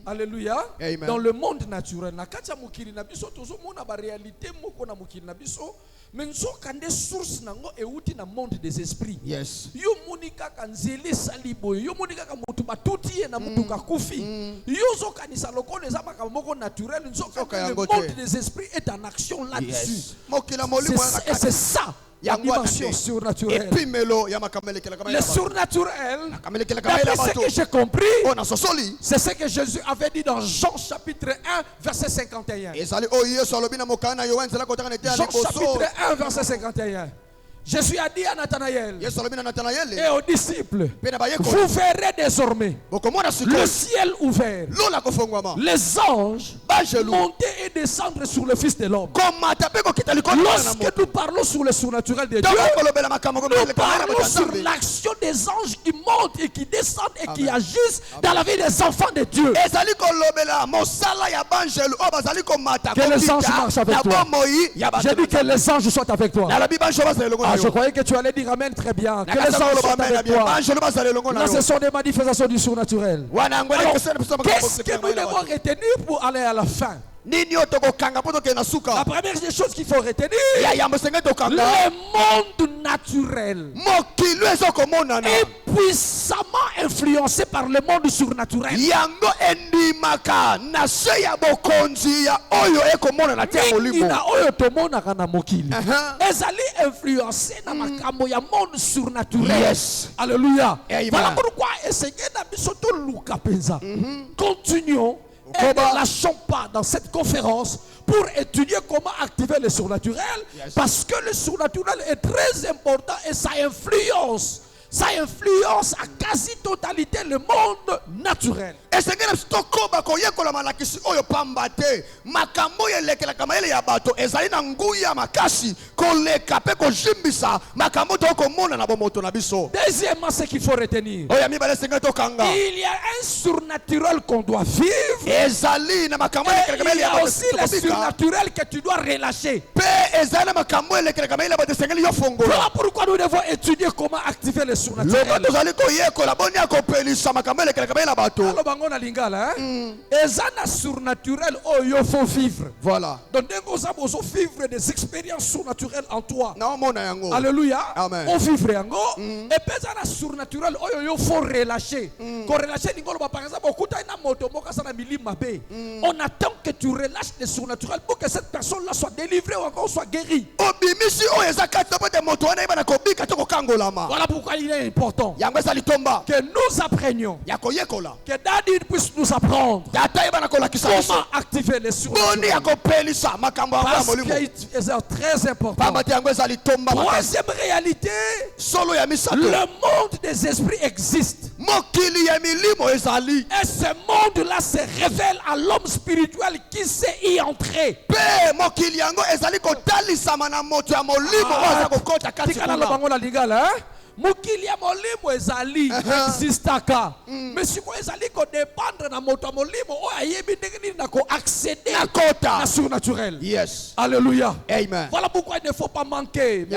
Alléluia. Amen. Dans le monde naturel, na kati ya mokili na biso tozomona ba réalité moko na mokili na biso, mais nzokande source nango euti na monde des esprits. Yes. Yo monika kanzeli salibo, yo monika ka mutu batuti ye na mutu ka kufi. Yo zokanisa lokolo eza makambo moko naturel, nzokande le monde des esprits est en action là-dessus. Et c'est ça. La dimension surnaturelle. Le surnaturel, d'après ce que j'ai compris, c'est ce que Jésus avait dit dans Jean chapitre 1, verset 51. Jean chapitre 1, verset 51. Jésus a dit à Nathanaël et aux disciples, vous verrez désormais le ciel ouvert, les anges monter et descendre sur le Fils de l'homme. Lorsque nous parlons sur le surnaturel de Dieu, nous parlons sur l'action des anges qui montent et qui descendent et qui agissent dans la vie des enfants de Dieu. Que les anges marchent avec toi. J'ai dit que les anges soient avec toi. Ah, je croyais que tu allais dire amen très bien. Que les anges soient avec toi. Là, ce sont des manifestations du surnaturel. Alors, qu'est-ce que nous devons retenir pour aller à la fin? La première des choses qu'il faut retenir, le monde naturel est puissamment influencé par le monde surnaturel. Influencé dans le monde surnaturel. Alléluia. Voilà pourquoi continuons. Et ne lâchons pas dans cette conférence pour étudier comment activer le surnaturel, parce que le surnaturel est très important et ça influence à quasi-totalité le monde naturel. Deuxièmement, ce qu'il faut retenir, il y a un surnaturel qu'on doit vivre, et il y a aussi le surnaturel que tu dois relâcher. Voilà pourquoi nous devons étudier comment activer le surnaturel. Surnaturel, oh, il faut vivre. Voilà. Donc, il faut vivre des expériences surnaturelles en toi. Alléluia. Amen. On vivre en go. Et puis, ça surnaturel, oh, il faut relâcher. Par exemple, on attend que tu relâches le surnaturel pour que cette personne-là soit délivrée ou encore soit guérie. Voilà pourquoi il est important que nous apprenions, que Daddy puisse nous apprendre comment activer les surnaturels. Parce que c'est très important. Troisième réalité, le monde des esprits existe. Et ce monde-là se révèle à l'homme spirituel qui sait y entrer. Mukilia molimo ezali existaka, mais si vous ezali ko dépendre na moto molimo o ayebi ndenge na ko accéder à surnaturel. Yes. Alléluia. Amen. Voilà pourquoi il ne faut pas manquer. Ne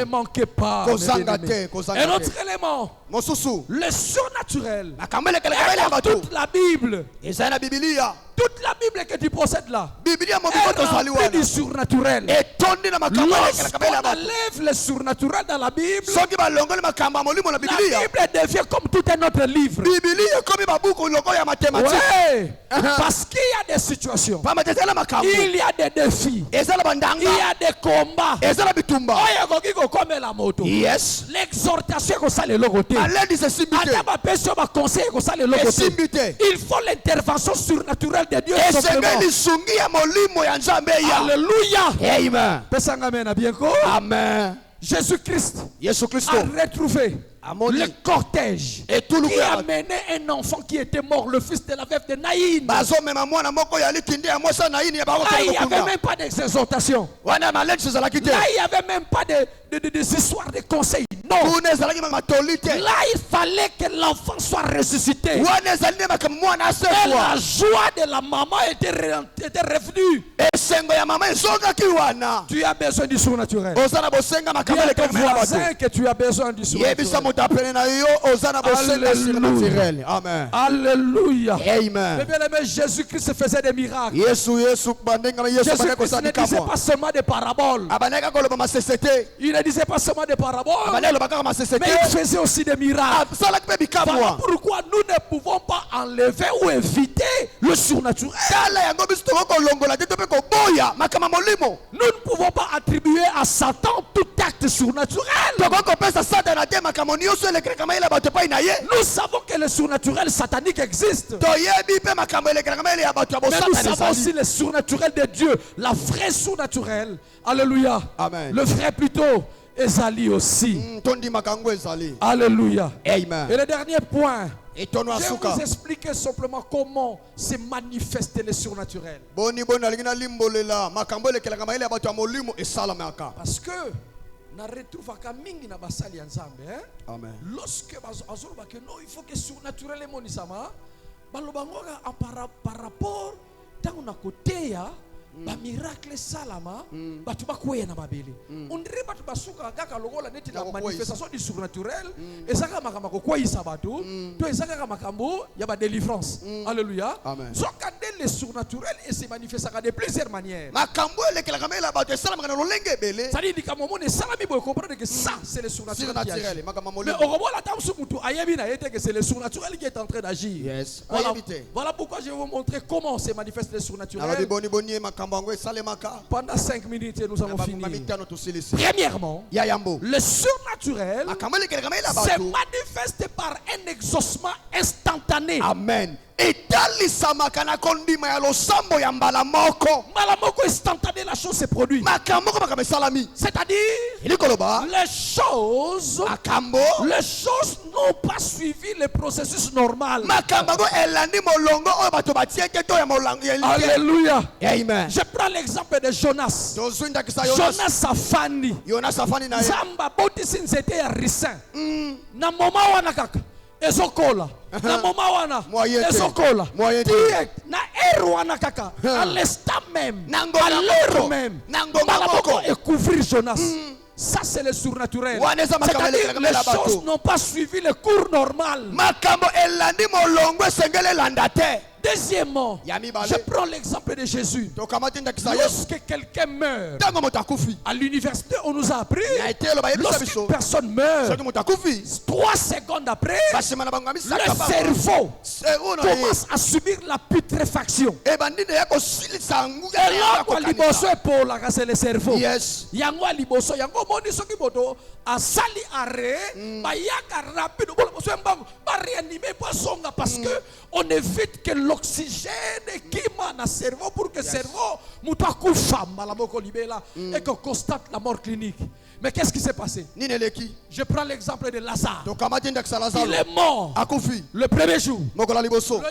manquez pas. Un autre élément, le surnaturel. Toute la Bible. Toute la Bible que tu possèdes là est remplie du surnaturel. Lorsqu'on enlève le surnaturel dans la Bible, la Bible devient comme tout un autre livre. Ouais. Parce qu'il y a des situations, il y a des défis, il y a des combats. Yes. L'exhortation que ça le côté. Il faut l'intervention surnaturelle de Dieu. Alléluia. Amen. Jésus-Christ a retrouvé le cortège qui a mené un enfant qui était mort, le fils de la veuve de Naïn. Là, il n'y avait même pas d'exhortation. Là, il n'y avait même pas des histoires de conseils. Non. Là, il fallait que l'enfant soit ressuscité. Et la joie de la maman était revenue. Tu as besoin du surnaturel. Dis à ton voisin que tu as besoin du surnaturel. Amen. Alléluia. Amen. Mais bien aimé, Jésus-Christ faisait des miracles. Jésus-Christ ne disait pas seulement des paraboles. Il ne disait pas seulement des paraboles, mais il faisait aussi des miracles. Voilà pourquoi nous ne pouvons pas enlever ou éviter le surnaturel. Nous ne pouvons pas attribuer à Satan tout acte surnaturel. Nous savons que le surnaturel satanique existe. Mais nous savons aussi le surnaturel de Dieu, la vraie surnaturelle. Alléluia. Amen. Le vrai plutôt, Esalie aussi. Alléluia. Amen. Et le dernier point, je vais vous expliquer simplement comment se manifester le surnaturel. Parce que na retrouve mingi na basali ya Nzambe, Amen. Lorsque bazoloba que non, il faut que surnaturel monisama baloba ngoka par rapport tango na koteya ba miracle salama batu bakwea na babeli on dirait batu basuka kaka lokola neti la manifestation du surnaturel ezaka makambo kokwisa batu to ezaka makambo ya ba délivrance. Alléluia. So quand le surnaturel et se manifestera de plusieurs manières. Makambo lekela kamela batu salama kana lolenge bele. Ça dit que mon monde salami boy comprendre que ça c'est le surnaturel. Mais au revoir la table sur mutu ayebi na yete que c'est le surnaturel qui est en train d'agir. Yes. Voilà pourquoi je vais vous montrer comment se manifeste le surnaturel. Pendant 5 minutes, nous allons finir. Premièrement, le surnaturel se manifeste par un exaucement instantané. Amen. Malamoko instantané, la chose se produit. C'est-à-dire, les choses n'ont pas suivi le processus normal. Alléluia. Amen. Je prends l'exemple de Jonas. Jonas Safani. Zamba botisi nzete ya ricin. Na moma wana kaka. Ezokola. Na moma wana. Ezokola. Direct. Na ero wana kaka. À l'instant même. À l'heure même. Malaboko et couvrir Jonas. Ça c'est le surnaturel. C'est-à-dire les choses n'ont pas suivi le cours normal. Deuxièmement, je prends l'exemple de Jésus. Lorsque quelqu'un meurt, à l'université, on nous a appris, lorsqu'une personne meurt, 3 secondes après, le cerveau commence à subir la putréfaction. Et là, c'est le cerveau. Yango liboso, yango moni soki boto a sali arrêt, bayaka rapide, ba réanimer pas songa parce que on évite que l'oxygène qui m'a dans le cerveau pour que le cerveau mouta kufa malamoko libela et qu'on constate la mort clinique. Mais qu'est-ce qui s'est passé? Je prends l'exemple de Lazare. Il est mort le premier jour, le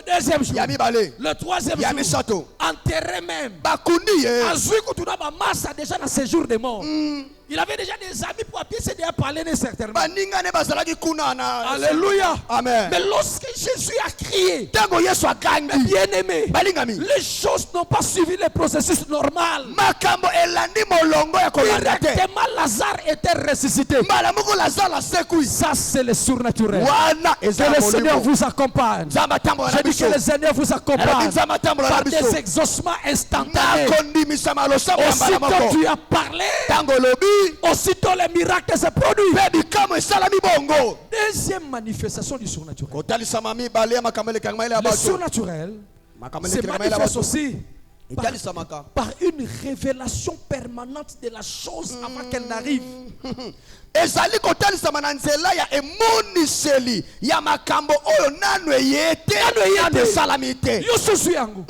deuxième jour, le troisième jour, enterré même. Azui Kutuna Massa déjà dans ses jours de mort. Il avait déjà des amis pour appuyer, c'est déjà parlé certainement. Alléluia. Amen. Mais lorsque Jésus a crié, bien aimé, les choses n'ont pas suivi le processus normal. Directement, Lazare était ressuscité. Ça, c'est le surnaturel. Que le Seigneur vous accompagne. Je dis que le Seigneur vous accompagne par des exaucements instantanés. Aussitôt tu as parlé, aussitôt les miracles se produisent. Deuxième manifestation du surnaturel. Le surnaturel se manifeste aussi par une révélation permanente de la chose avant qu'elle n'arrive. Ezali kotalisa mananzela ya emoniseli ya makambo oyo nanu eyete salamite. Yosusu yangu.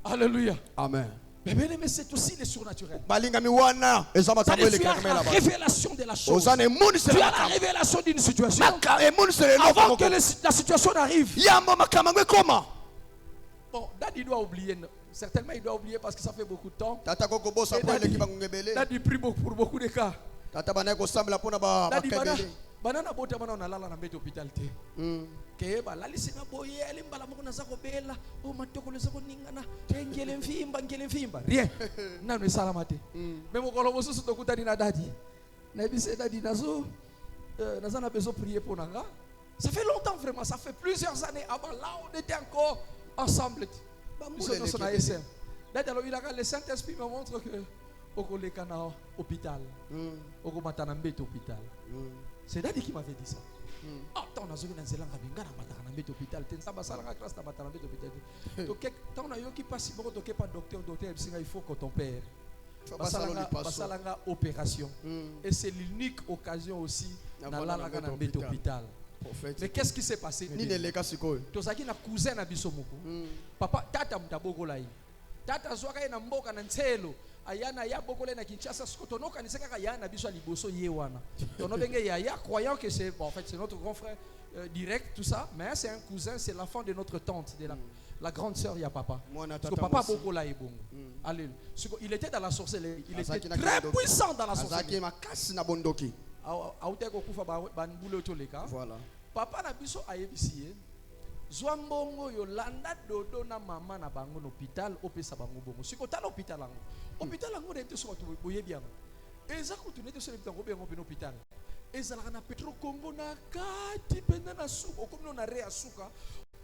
Alléluia. Amen. Mais bien aimé, c'est aussi le surnaturel. Tu as la révélation de la chose. Tu as la révélation d'une situation. Avant que la situation n'arrive. Bon, Dad il doit oublier. Certainement il doit oublier parce que ça fait beaucoup de temps. Dad prie pour beaucoup de cas. Banana bota bana on alala na mbete hôpital te. Ke ba lalisi na boye alimbala moko na zako bela o matoko le zako ningana ngele mfimba rien nanu salama te. Même ko lobo susu to kutani na dadi. Na bise dadi nazo nous avons besoin de prier pour Nanga. Ça fait longtemps vraiment, ça fait plusieurs années avant là on était encore ensemble. Nous sommes à SM. D'ailleurs, le Saint-Esprit me montre que au hôpital, au hôpital. C'est Daddy qui m'avait dit ça. Tant on a joué dans Zéland, on a mis hôpital. Tant on a eu qui passe, pas docteur, il faut que ton père. Basalanga opération. Et c'est l'unique occasion aussi dans l'hôpital. Mais qu'est-ce qui s'est passé? Tozaki na cousin na biso moko. Papa tata mtaboko lai. Tata zwaka na mboka na ntselo. Ayana ya bokole na Kinshasa skotonoka ni seka ya na biso liboso yewana. Tono benge ya croyant que c'est en fait c'est notre grand frère direct tout ça, mais c'est un cousin, c'est l'enfant de notre tante, de la grande sœur ya papa. Parce que papa bokola est bon. Alléluia. Il était dans la sorcellerie, il était très puissant dans la sorcellerie. Voilà. Papa na biso ayebisi Zwambongo Yolanda dodo na mama na bango l'hôpital opesa bango bongo. Siko ta l'hôpital ango. Hôpital ango na teso watu boyebi ango. Eza kutunete teso bitango bengo ben hôpital. Eza na Petro Kombo na kati penda na suka okomno na rea suka.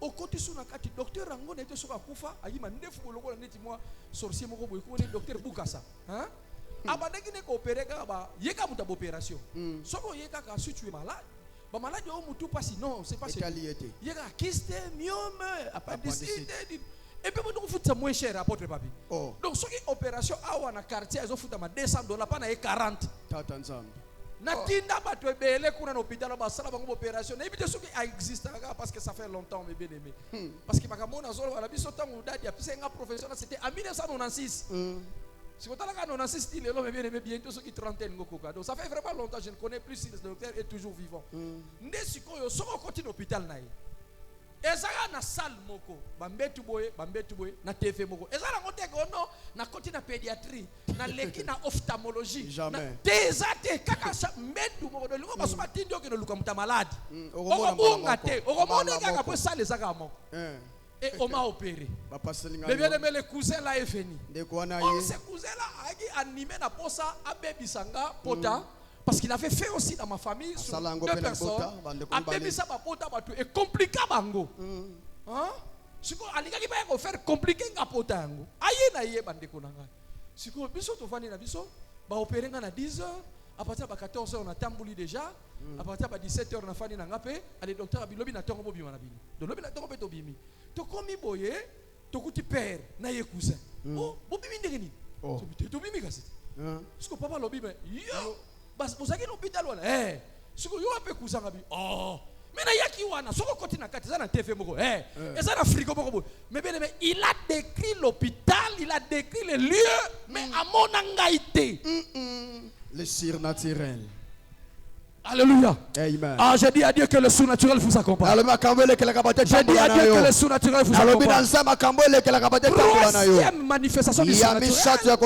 Okoti suna kati docteur ango na teso ka kufa ayima ndefu boloko na neti moi sorcier moko boye ko ne docteur Bukasa. Hein? Abandeki ne ko opérer ka ba yeka muta opération. Soko yeka ka si tu es malade. Bah malade au mutu pas sinon c'est pas ça. Il y a kyste, myome, appendicite. Et puis on fout ça moins cher apôtre papi. Donc ce qui opération awa na quartier ils ont foutu ma $200 pas na 40. Tata ensemble. Na tinda ba to belé kuna na hôpital ba sala bango opération. Et puis ce qui existe parce que ça fait longtemps mes bien-aimés. Parce que makamona zolo wala biso tangu dadi apisenga professionnel c'était en 1996. Si vous avez un style, bientôt ceux qui trentaine. Donc ça fait vraiment longtemps, je ne connais plus si le docteur est toujours vivant. Si on continue l'hôpital, et ça na salle moko, bambetu boye, na TV moko. Et ça la monte gono, na continue na pédiatrie, na leki na ophtalmologie. Jamais. Des kaka mbetu moko, le moko basoma tindio que le luka muta malade. Ongate, ongomone kaka po salle zaka moko. Et on m'a opéré. Mais bien aimé, le cousin là est venu. Ce cousin là a animé la posa à Baby Sanga Pota. Parce qu'il avait fait aussi dans ma famille sur 2 personnes. À Baby Sanga Pota et compliqué bango. Hein? Si vous allez faire compliqué à Pota. Aïe na yé bande konanga. Si vous biso to vani na biso, ba opérer na 10h. À partir de 14h on a tambouli déjà. À partir de 17h on a fani na ngapé. Allez docteur abilobi na tongo bobi wana bini. Donc lobi na tongo pe to bimi. To komi boye, to kuti père na ye cousin. Oh, bobi bini ngeni. To bimi kasiti. Parce que papa lobi mais yo, bas bozaki l'hôpital wana. Eh, siko yo ape cousin ngabi. Oh, mais na yaki wana soko koti na kati za na TV moko. Eh, eza na frigo moko. Mais bien mais il a décrit l'hôpital, il a décrit les lieux, mais à mon angaïté. Le surnaturel. Alléluia. Amen. Ah, j'ai dit à Dieu que le surnaturel vous accompagne. J'ai dit à Dieu que le surnaturel vous accompagne. Troisième manifestation du surnaturel. Le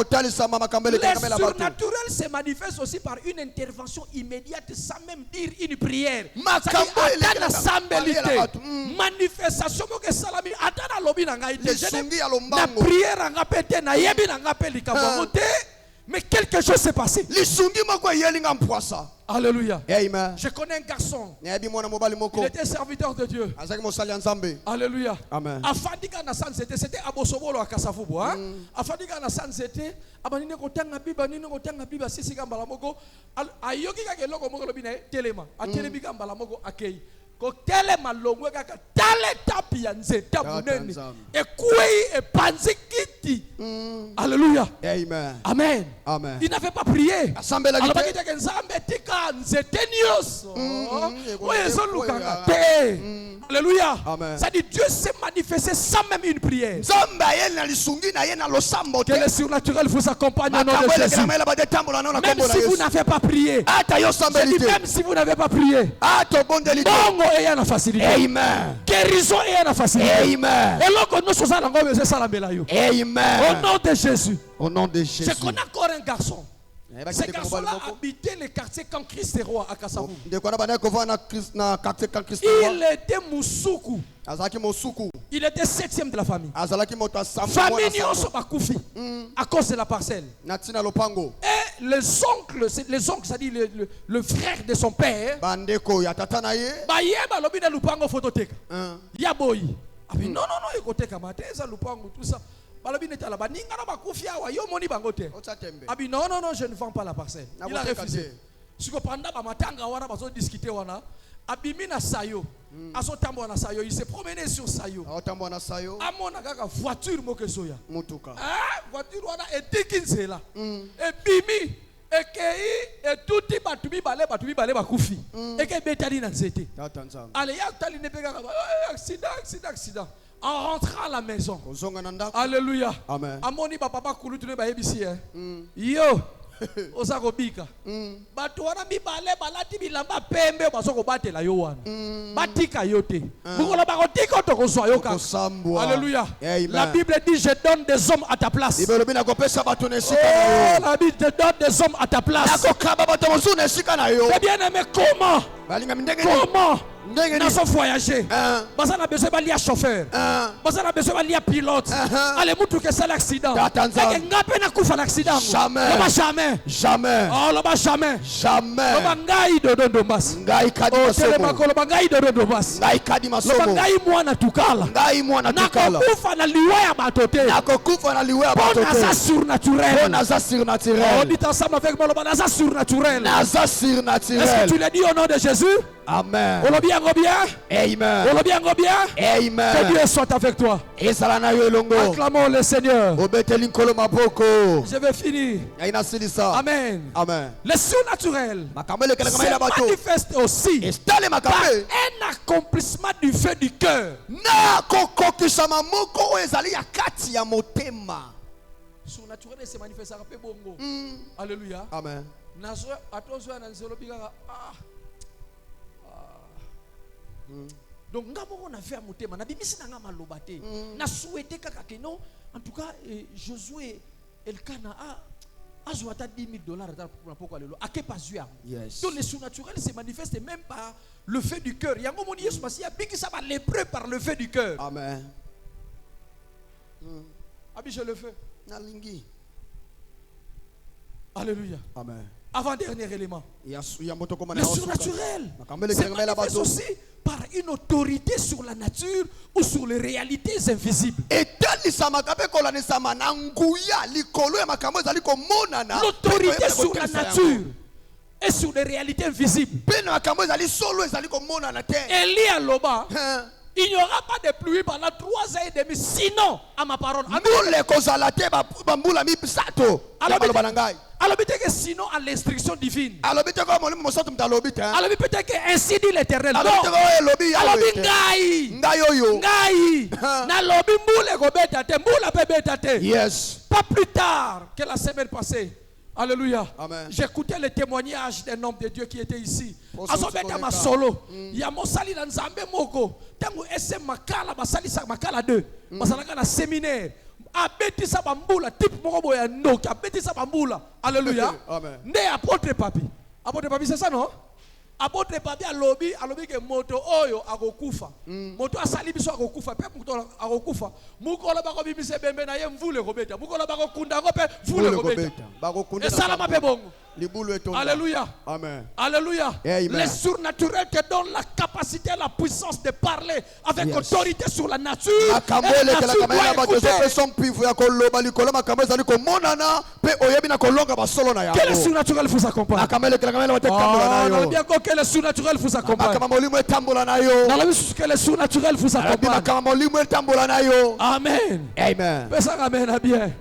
surnaturel se manifeste aussi par une intervention immédiate sans même dire une prière. Manifestation que salami atana lobi na ngai te. Na prière nga pété na yebi na nga pe likambo te. Mais quelque chose s'est passé. Alléluia. Amen. Je connais un garçon. Il était serviteur de Dieu. Alléluia. Amen. Afandika na san c'était abosobolo akasafubo hein. Afandika na san c'était abanine kotanga biba nini kotanga biba sisi kambala moko ayoki ka keloko moko lobina telema atelemi kambala moko akei ko telema longwe kaka tale tapi ya nzeta munene ekwei epanzikiti. Alléluia. Amen. Amen. Amen. Il n'avait pas prié. Alors il dit que nzambe tika nzete nyos. Oye so lukanga te. Alléluia. Ça dit Dieu s'est manifesté sans même une prière. Que le surnaturel vous accompagne au nom de Jésus. Même si vous n'avez pas prié. Je dis même si vous n'avez pas prié. Bongo et la facilité. Amen. Guérison et la facilité. Amen. Et là que nous sommes en train de Amen. au nom de Jésus. Au nom de Jésus. Je connais encore un garçon. Ces garçons-là habitaient les quartiers quand Christ est roi à Kassavou. Il était Moussoukou. Il était 7e de la famille. Famille Koufi à cause de la parcelle. Et les oncles, c'est-à-dire le frère de son père, non, tout ça. Non, je ne vends pas la parcelle. Il a refusé. Il s'est promené sur Sayo. Voiture voiture et bimi et tout accident. En rentrant à la maison. Alléluia. Amen. Amoni papa kulutu ba yebisi yo. Osakobika. Bato wana mibale balati bilamba pembe basoko batela yo wana. Batika yote. Bukola bakotika to kozwa yo kaka. Alléluia. La Bible dit je donne des hommes à ta place. La Bible te donne des hommes à ta place. C'est bien aimé comment? Comment? Nous sommes voyagés. Nous avons besoin de chauffeur. Nous avons besoin de pilote. Allez, nous que c'est l'accident. Jamais. Jamais. Oh, là-bas jamais. Jamais. Lobangai de Dondomas. Ngai kadima somo. Lobangai de Dondomas. Ngai kadima somo. Lobangai mwana tukala. Ngai mwana tukala. Nakokufa na liwaya batote. Nakokufa na liwaya batote. Bonasa surnaturel. Bonasa surnaturel. On dit ensemble avec moi bonasa surnaturel. Bonasa surnaturel. Est-ce que tu l'as dit au nom de Jésus? Amen. On l'a bien, Amen. On l'a bien, Amen. Que Dieu soit avec toi. Acclamons le Seigneur. Je vais finir. Amen. Amen. Le surnaturel se manifeste aussi par un accomplissement du feu du cœur. Surnaturel se manifeste à bongo. Alléluia. Amen. Donc on a fait un motema na bimisi na ngama lobate na souhaité kaka que non en tout cas Josué Elkana a jouata $10,000 pour aller à que pas jouer. Donc le surnaturel se manifeste même par le feu du cœur. Yango moni Yesu masi ya biki ça va l'épreuve par le feu du cœur. Amen. Abi je le fais. Nalingi. Alléluia. Amen. Avant-dernier élément. Le surnaturel se manifeste aussi par une autorité sur la nature ou sur les réalités invisibles. L'autorité sur la nature et sur les réalités invisibles. Elie Aloba, il n'y aura pas de pluie pendant 3 ans et demi, sinon, à ma parole. Alors peut-être que sinon à l'instruction divine. Alors peut-être que ainsi dit l'Éternel. Alors yes. Pas plus tard que la semaine passée. Alléluia. J'écoutais le témoignage d'un homme de Dieu qui était ici. Azobeta masolo. Ya mosali na nzambe moko. Tango ese makala basali sa makala 2. Basalaka na séminaire. Abetisa bambula type moko boya ndoki abetisa bambula. Alléluia. Né apôtre papi. Apôtre papi c'est ça non? Apôtre papi alobi que moto oyo akokufa. Moto asali biso akokufa pe moto akokufa. Mukola bako bimise bembe na ye mvule kobeta. Mukola bako kunda ko pe mvule kobeta. Et salama pe bongo. Alléluia. Amen. Alléluia. Le surnaturel te donne la capacité, la puissance de parler avec autorité sur la nature. Que le surnaturel vous accompagne. Que le surnaturel vous accompagne. Que le surnaturel vous accompagne. Amen. Amen.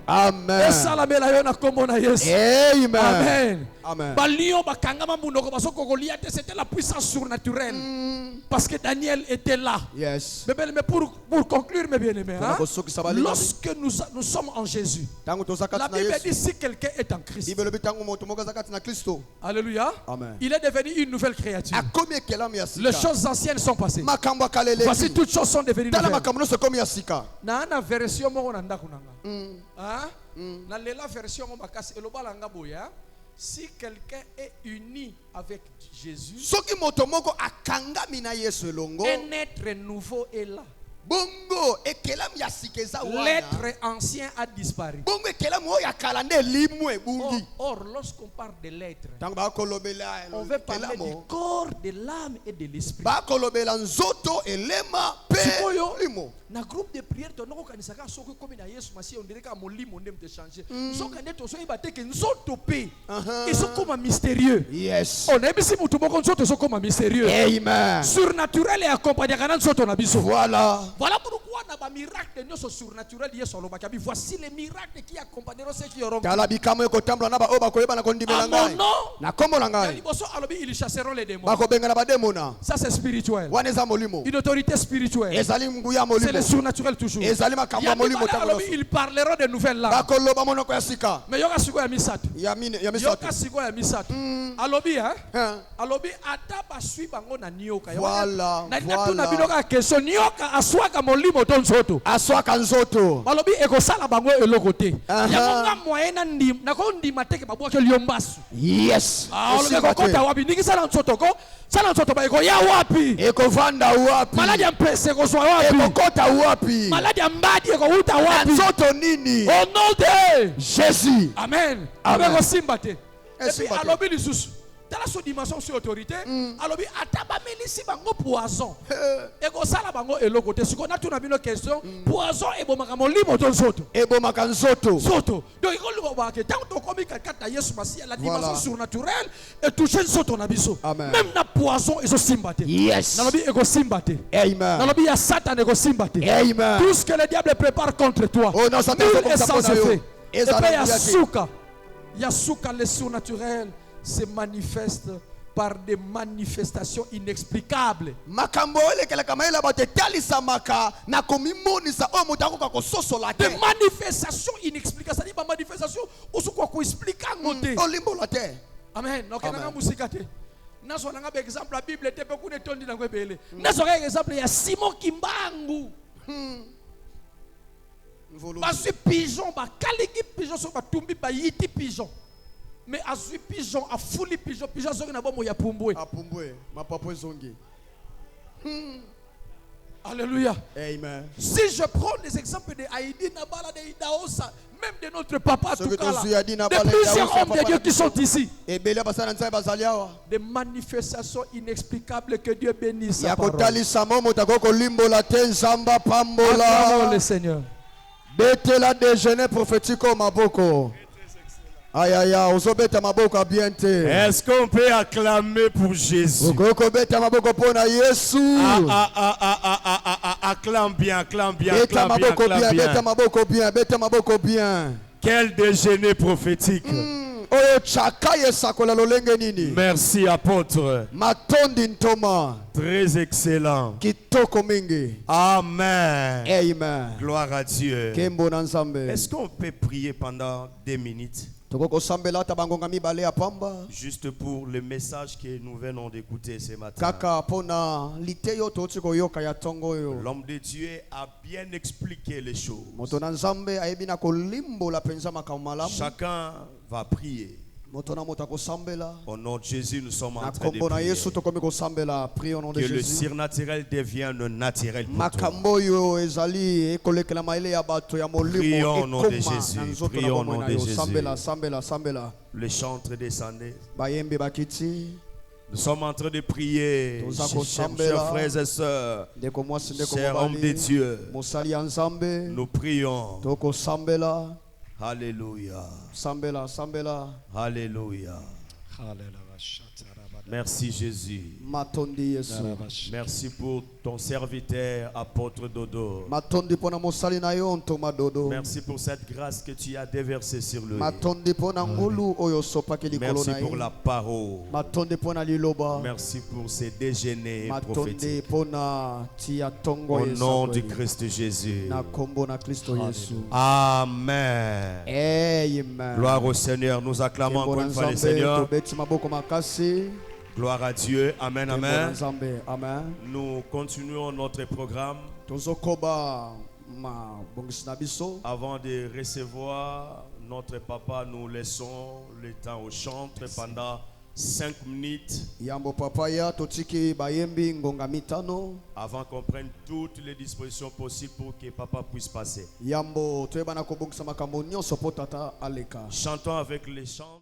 Amen. Amen. C'était la puissance surnaturelle. Parce que Daniel était là. Yes. Mais pour conclure, mes bien-aimés, lorsque nous sommes en Jésus, la Bible dit si quelqu'un est en Christ, alléluia, Amen. Il est devenu une nouvelle créature. Les choses anciennes sont passées. Voici toutes choses sont devenues nouvelles. Na version na lela version Si quelqu'un est uni avec Jésus, un être nouveau est là. L'être ancien a disparu. Or, lorsqu'on parle de l'être, on veut parler du corps, de l'âme et de l'esprit. Na groupe de prière to noko kanisaka soko komi na Yesu masi on dirait ka molimo ndem te changer. Soko kande to so ibate ke nzoto pe. Et so comme mystérieux. Yes. On aime si mutu moko nzoto so comme mystérieux. Amen. Surnaturel et accompagné kana nzoto na biso. Voilà. Voilà pourquoi na ba miracle nyoso surnaturel Yesu aloba kabi voici les miracles qui accompagneront ceux qui auront. Kala bikamo ko tambla na ba oba ko yeba na kondimela ngai. Na kombo la ngai. Liboso alobi ils chasseront les démons. Ba ko benga na ba demona. Ça c'est spirituel. Waneza molimo. Une autorité spirituelle. Ezali nguya molimo. Surnaturel toujours. Ils parleront de nouvelles langues. Mais il y aura siko ya misato. Yoka siko ya misato. Alobi alobi ata basui bango na nyoka. Voilà. Na tuna binoka question nyoka aswaka molimo ton nzoto. Aswaka nzoto. Alobi ekosala bango eloko te. Yakonga moyena ndim na ko ndima teke babwa ke liombasu. Yes. Alobi kokota wapi nikisala nzoto ko sala nzoto ba eko ya wapi? Eko vanda wapi? Maladi ya mpese ko so wapi? Eko kota wapi? Maladi ya mbadi eko uta wapi? Nzoto nini? Au nom de Jésus. Amen. Amen. Eko simbate. Et puis alobi lisusu. Dans la dimension sur autorité, alobi ataba melisi bango poison. Eko sala bango eloko te. Siko na tuna bino question, poison ebomaka molimo ton soto. Ebomaka nzoto. Soto. Donc il faut voir que tant que comme kata Yesu Masia la dimension surnaturelle et toucher soto na biso. Même na poison ezo simbate. Yes. Nalobi eko simbate. Amen. Nalobi ya Satan eko simbate. Amen. Tout ce que le diable prépare contre toi. Oh non, ça est sans effet. Et puis Yasuka. Yasuka le surnaturel se manifeste par des manifestations inexplicables. Des manifestations inexplicables. C'est-à-dire des manifestations où ce qu'on explique à côté. Amen. Donc on a musique. Naso nanga par exemple la Bible était beaucoup de tondi na kwebele. Naso par exemple il y a Simon Kimbangu. Parce pigeon ba kaliki pigeon so ba tumbi ba yiti pigeon. Mais à ce pigeon, à fouli pigeon, pigeon zongi na bomo ya pumbwe. A pumbwe, ma papa zongi. Alléluia. Amen. Si je prends des exemples de Haïdi, Nabala, de Idaosa, même de notre papa, tout cas là, de plusieurs hommes de Dieu qui sont ici. Des manifestations inexplicables que Dieu bénisse sa parole. Acclamons le Seigneur. Betela déjeuner prophétique au Maboko. Aïe aïe aïe, est-ce qu'on peut acclamer pour Jésus? Acclame bien, acclame bien, acclame bien. Quel déjeuner prophétique. Merci apôtre. Très excellent. Amen. Amen. Gloire à Dieu. Est-ce qu'on peut prier pendant 2 minutes? Juste pour le message que nous venons d'écouter ce matin. L'homme de Dieu a bien expliqué les choses. Chacun va prier. Au nom de Jésus, nous sommes en train de prier. Que le surnaturel devienne naturel pour toi. Prions au nom de Jésus. Prions au nom de Jésus. Le chantre descendait. Nous sommes en train de prier, chers frères et sœurs, chers hommes de Dieu. Nous prions. Alléluia. Alléluia. Merci Jésus. Merci pour ton serviteur apôtre Dodo. Merci pour cette grâce que tu as déversée sur lui. Merci pour la parole. Merci pour ces déjeuners prophétiques. Au nom du Christ Jésus. Amen. Gloire au Seigneur. Nous acclamons encore une fois le Seigneur. Gloire à Dieu. Amen, amen. Nous continuons notre programme. Avant de recevoir notre papa, nous laissons le temps au chantre pendant 5 minutes. Yambo papa ya totiki bayembi ngonga mitano. Avant qu'on prenne toutes les dispositions possibles pour que papa puisse passer. Yambo toyebana kobongisa makambo nyonso po tata aleka. Chantons avec les chants.